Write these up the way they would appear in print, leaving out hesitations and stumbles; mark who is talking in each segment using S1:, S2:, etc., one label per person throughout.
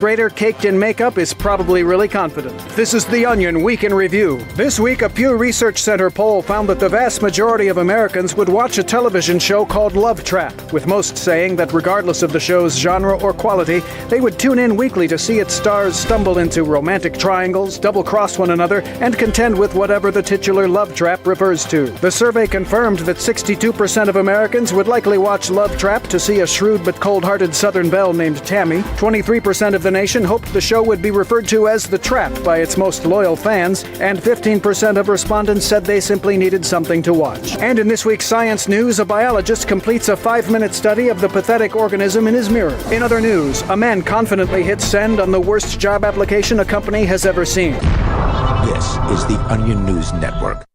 S1: Grader caked in makeup is probably really confident. This is The Onion Week in Review. This week, a Pew Research Center poll found that the vast majority of Americans would watch a television show called Love Trap, with most saying that regardless of the show's genre or quality, they would tune in weekly to see its stars stumble into romantic triangles, double-cross one another, and contend with whatever the titular love trap refers to. The survey confirmed that 62% of Americans would likely watch Love Trap to see a shrewd but cold-hearted Southern belle named Tammy. 23% of the nation hoped the show would be referred to as The Trap by its most loyal fans, and 15% of respondents said they simply needed something to watch. And in this week's science news, a biologist completes a 5-minute study of the pathetic organism in his mirror. In other news, a man confidently hits send on the worst job application a company has ever seen.
S2: This is the Onion News Network.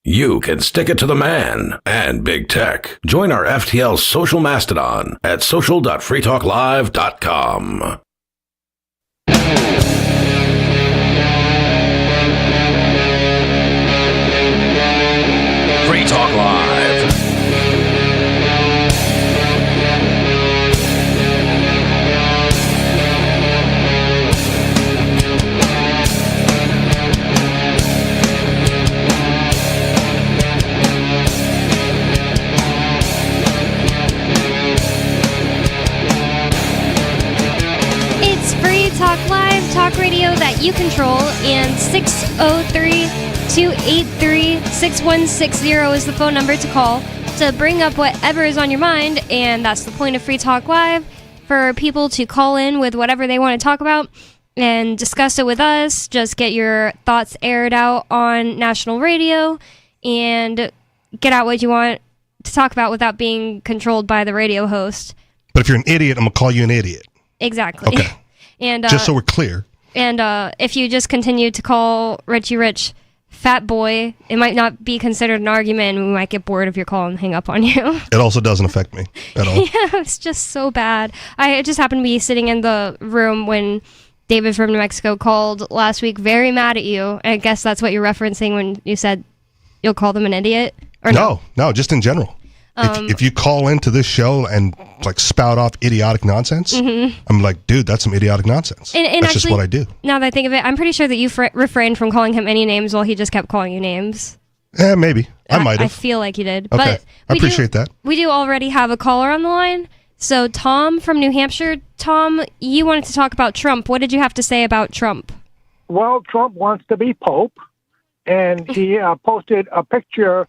S3: You can stick it to the man and big tech. Join our FTL social mastodon at social.freetalklive.com. Free Talk Live.
S4: Talk Live, talk radio that you control, and 603-283-6160 is the phone number to call to bring up whatever is on your mind, and that's the point of Free Talk Live, for people to call in with whatever they want to talk about and discuss it with us. Just get your thoughts aired out on national radio and get out what you want to talk about without being controlled by the radio host.
S5: But if you're an idiot, I'm going to call you an idiot.
S4: Exactly.
S5: Okay.
S4: And
S5: just so we're clear.
S4: And if you just continue to call Richie Rich fat boy, it might not be considered an argument, and we might get bored of your call and hang up on you.
S5: It also doesn't affect me at all.
S4: Yeah, it's just so bad. I just happened to be sitting in the room when David from New Mexico called last week, very mad at you. I guess that's what you're referencing when you said you'll call them an idiot? Or
S5: no, just in general. If you call into this show and like spout off idiotic nonsense, I'm like, dude, that's some idiotic nonsense. And that's actually, just what I do.
S4: Now that I think of it, I'm pretty sure that you refrained from calling him any names while he just kept calling you names.
S5: Maybe. I might have.
S4: I feel like you did.
S5: Okay.
S4: But
S5: I appreciate that.
S4: We do already have a caller on the line. So Tom from New Hampshire. Tom, you wanted to talk about Trump. What did you have to say about Trump?
S6: Well, Trump wants to be Pope, and he posted a picture,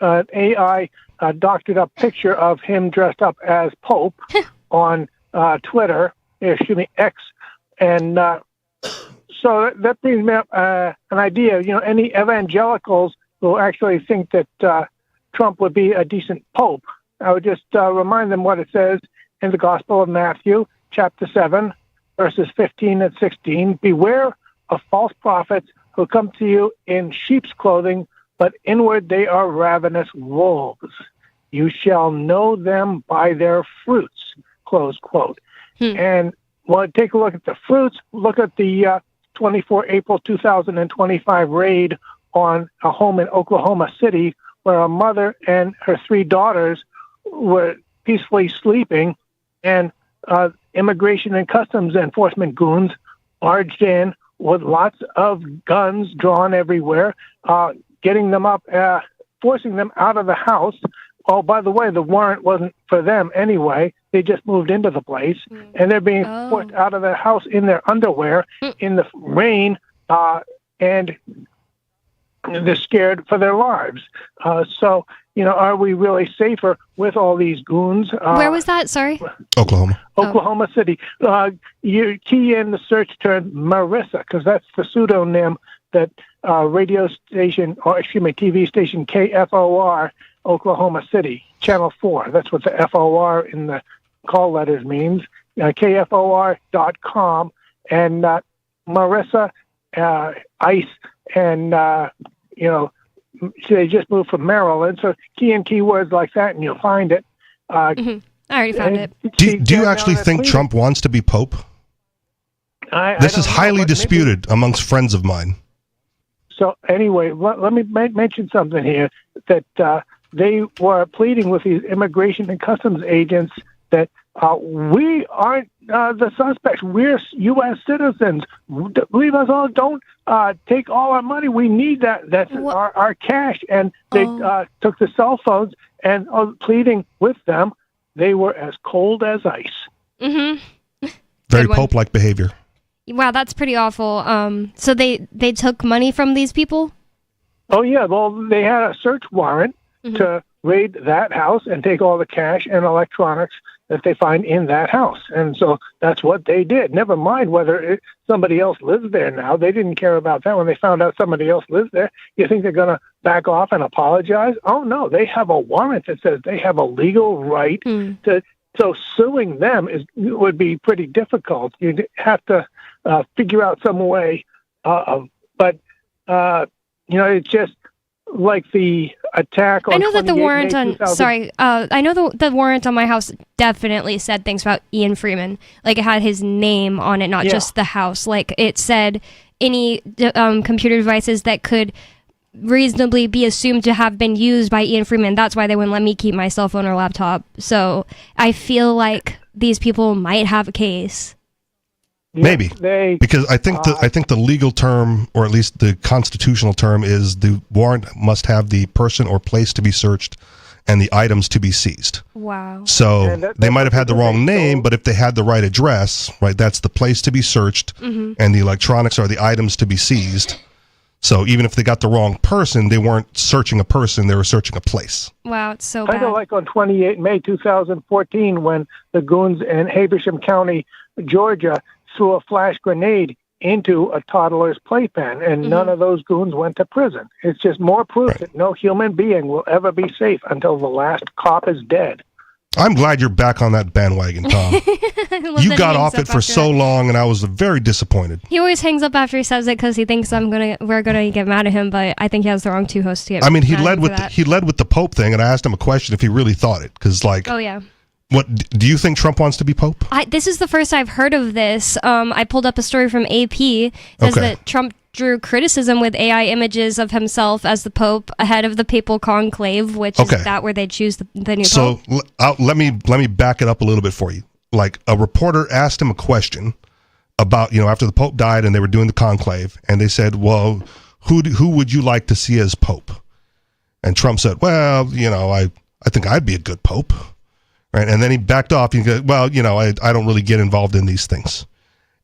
S6: an AI doctored up picture of him dressed up as Pope on X. And so that brings me up an idea. You know, any evangelicals who actually think that Trump would be a decent Pope, I would just remind them what it says in the Gospel of Matthew, chapter 7, verses 15 and 16. Beware of false prophets who come to you in sheep's clothing, but inward they are ravenous wolves. You shall know them by their fruits, close quote. And well, take a look at the fruits. Look at the 24 April 2025 raid on a home in Oklahoma City where a mother and her 3 daughters were peacefully sleeping, and Immigration and Customs Enforcement goons barged in with lots of guns drawn everywhere, getting them up, forcing them out of the house. Oh, by the way, the warrant wasn't for them anyway. They just moved into the place, and they're being forced out of their house in their underwear in the rain, and they're scared for their lives. So, you know, are we really safer with all these goons?
S4: Where was that? Sorry?
S6: Oklahoma City. You key in the search term Marissa, because that's the pseudonym that radio station, or TV station KFOR, Oklahoma City, Channel 4. That's what the FOR in the call letters means. KFOR.com. And Marissa, ICE, and, they just moved from Maryland. So key in keywords like that, and you'll find it.
S4: I already found it.
S5: Do you actually think Trump wants to be Pope? This is highly disputed amongst friends of mine.
S6: So anyway, let me mention something here, that they were pleading with these immigration and customs agents that we aren't the suspects. We're U.S. citizens. Leave us alone. Don't take all our money. We need that. That's our cash. And they took the cell phones and pleading with them. They were as cold as ice.
S4: Mm-hmm.
S5: Very Pope-like behavior.
S4: Wow, that's pretty awful. So they took money from these people?
S6: Oh, yeah. Well, they had a search warrant to raid that house and take all the cash and electronics that they find in that house. And so that's what they did. Never mind whether somebody else lives there now. They didn't care about that. When they found out somebody else lives there, you think they're going to back off and apologize? Oh, no. They have a warrant that says they have a legal right to... So suing them would be pretty difficult. You'd have to figure out some way. But it's just like the attack on.
S4: I know that the warrant on. Sorry, I know the warrant on my house definitely said things about Ian Freeman. Like it had his name on it, not just the house. Like it said any computer devices that could reasonably be assumed to have been used by Ian Freeman. That's why they wouldn't let me keep my cell phone or laptop. So I feel like these people might have a case.
S5: Maybe because I think the legal term, or at least the constitutional term, is the warrant must have the person or place to be searched and the items to be seized.
S4: Wow.
S5: So they might have had the wrong name, but if they had the right address, right, that's the place to be searched, and the electronics are the items to be seized. So even if they got the wrong person, they weren't searching a person, they were searching a place.
S4: Wow, it's so bad.
S6: Kind of like on 28 May 2014 when the goons in Habersham County, Georgia, threw a flash grenade into a toddler's playpen, and none of those goons went to prison. It's just more proof that no human being will ever be safe until the last cop is dead.
S5: I'm glad you're back on that bandwagon, Tom. You got off it for so long, and I was very disappointed.
S4: He always hangs up after he says it because he thinks we're gonna get mad at him, but I think he has the wrong two hosts to get.
S5: I mean, he led with the Pope thing, and I asked him a question if he really thought it, because
S4: oh yeah.
S5: What do you think Trump wants to be Pope?
S4: This is the first I've heard of this. I pulled up a story from AP. It says that Trump drew criticism with AI images of himself as the Pope ahead of the papal conclave, which is that where they choose the new Pope.
S5: So let me back it up a little bit for you. Like a reporter asked him a question about, after the Pope died and they were doing the conclave, and they said, well, who would you like to see as Pope? And Trump said, well, I think I'd be a good Pope. Right. And then he backed off. He goes, well, I don't really get involved in these things.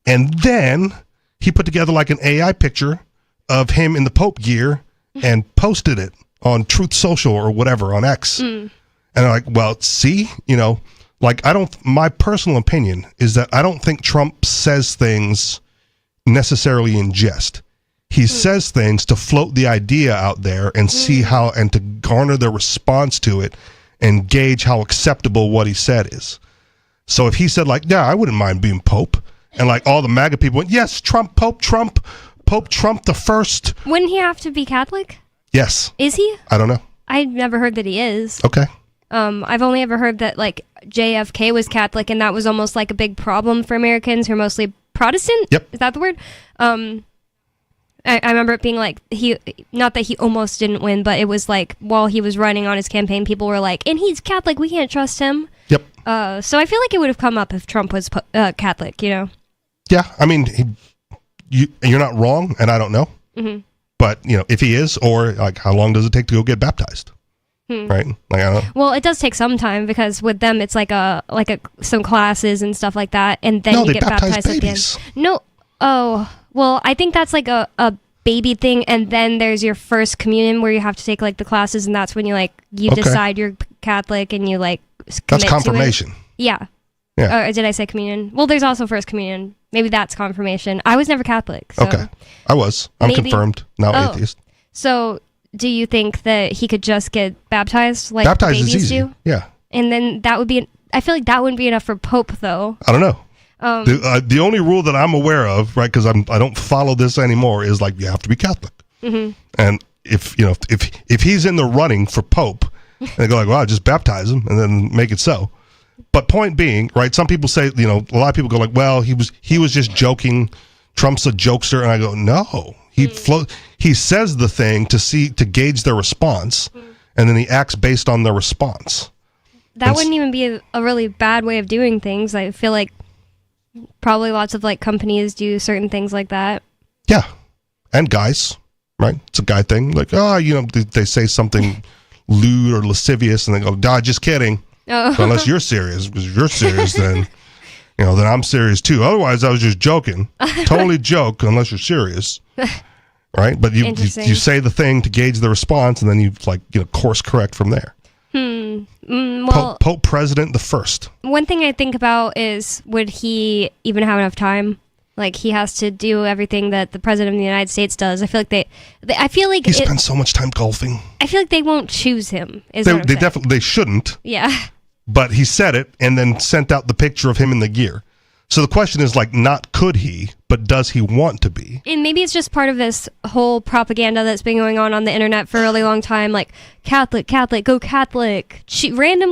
S5: And then he put together like an AI picture of him in the Pope gear and posted it on Truth Social or whatever on X. And I'm like, well, see, my personal opinion is that I don't think Trump says things necessarily in jest. He says things to float the idea out there and see how, and to garner the response to it and gauge how acceptable what he said is. So if he said yeah, I wouldn't mind being Pope, and all the MAGA people went, yes, Pope Trump the first.
S4: Wouldn't he have to be Catholic?
S5: Yes.
S4: Is he?
S5: I don't know.
S4: I've never heard that he is.
S5: Okay.
S4: I've only ever heard that JFK was Catholic, and that was almost like a big problem for Americans who are mostly Protestant.
S5: Yep.
S4: Is that the word? I remember it being not that he almost didn't win, but it was while he was running on his campaign, people were like, and he's Catholic, we can't trust him.
S5: Yep.
S4: So I feel like it would have come up if Trump was Catholic, Yeah, I
S5: mean, you're not wrong, and I don't know. But, if he is, or how long does it take to go get baptized? Right? I don't know.
S4: Well, it does take some time because with them, it's some classes and stuff like that, and then you get baptized
S5: babies.
S4: at the end. No. Oh. Well, I think that's a baby thing, and then there's your first communion where you have to take the classes, and that's when you decide you're Catholic and you commit.
S5: That's confirmation.
S4: To it. Yeah. Or did I say communion? Well, there's also first communion. Maybe that's confirmation. I was never Catholic. So
S5: okay. I was. I'm confirmed, now atheist.
S4: So do you think that he could just get baptized like
S5: baptized
S4: babies
S5: is easy.
S4: do?
S5: Yeah.
S4: And then that would be, I feel like that wouldn't be enough for Pope, though.
S5: I don't know. The only rule that I'm aware of, right, because I don't follow this anymore, is you have to be Catholic. And if he's in the running for Pope, and they go well, just baptize him and then make it so. But point being, right, some people say, a lot of people go well, he was just joking. Trump's a jokester, and I go, no, he says the thing to gauge their response, and then he acts based on their response.
S4: that wouldn't even be a really bad way of doing things. I feel like probably lots of like companies do certain things like that.
S5: Yeah. And guys, right? It's a guy thing. Like, they say something lewd or lascivious and they go, just kidding.
S4: Oh.
S5: So unless you're serious, because if you're serious, then then I'm serious too. Otherwise, I was just joking. Totally joke unless you're serious. Right? But you say the thing to gauge the response and then you course correct from there.
S4: Well,
S5: Pope President the First.
S4: One thing I think about is, would he even have enough time? Like, he has to do everything that the President of the United States does. I feel like
S5: He spends so much time golfing.
S4: I feel like they won't choose him.
S5: They shouldn't.
S4: Yeah.
S5: But he said it and then sent out the picture of him in the gear. So the question is not could he, but does he want to be?
S4: And maybe it's just part of this whole propaganda that's been going on the internet for a really long time. Like, Catholic, go Catholic. Random